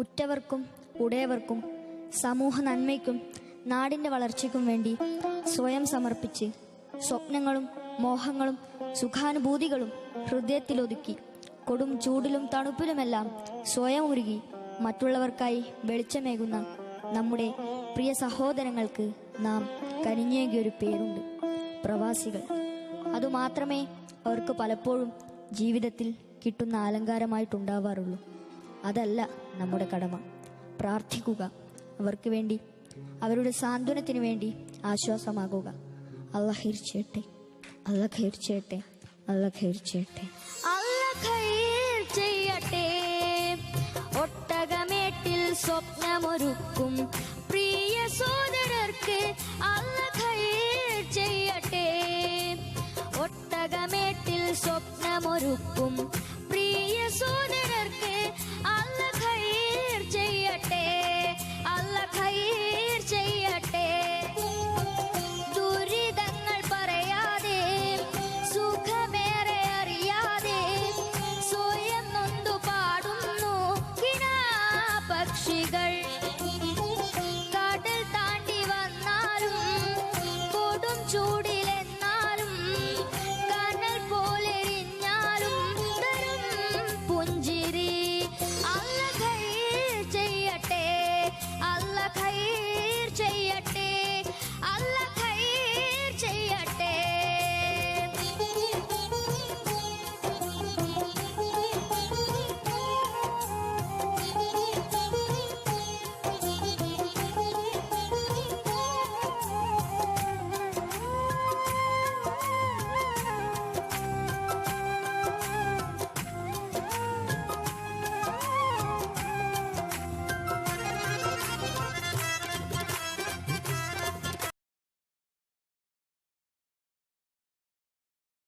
ഉറ്റവർക്കും ഉടയവർക്കും സമൂഹ നന്മയ്ക്കും നാടിൻ്റെ വളർച്ചയ്ക്കും വേണ്ടി സ്വയം സമർപ്പിച്ച് സ്വപ്നങ്ങളും മോഹങ്ങളും സുഖാനുഭൂതികളും ഹൃദയത്തിലൊതുക്കി കൊടും ചൂടിലും തണുപ്പിലുമെല്ലാം സ്വയം ഉരുകി മറ്റുള്ളവർക്കായി വെളിച്ചമേകുന്ന നമ്മുടെ പ്രിയ സഹോദരങ്ങൾക്ക് നാം കനിഞ്ഞേകിയൊരു പേരുണ്ട്: പ്രവാസികൾ. അതുമാത്രമേ അവർക്ക് പലപ്പോഴും ജീവിതത്തിൽ കിട്ടുന്ന അലങ്കാരമായിട്ടുണ്ടാവാറുള്ളൂ. അതല്ല നമ്മുടെ കടമ. പ്രാർത്ഥിക്കുക, അവർക്ക് വേണ്ടി, അവരുടെ സാന്ത്വനത്തിന് വേണ്ടി ആശ്വാസമാകുക. അല്ലാഹ് ഖൈർ ചെയ്യട്ടെ, അല്ലാഹ് ഖൈർ ചെയ്യട്ടെ, അല്ലാഹ് ഖൈർ ചെയ്യട്ടെ, അല്ലാഹ് ഖൈർ ചെയ്യട്ടെ. ഒട്ടകമേട്ടിൽ സ്വപ്നമൊരുക്കും പ്രിയ സോദരർക്ക് അല്ലാഹ് ഖൈർ ചെയ്യട്ടെ. ഒട്ടകമേട്ടിൽ സ്വപ്നമൊരുക്കും പ്രിയ സോദരർക്ക് അല്ലാഹ്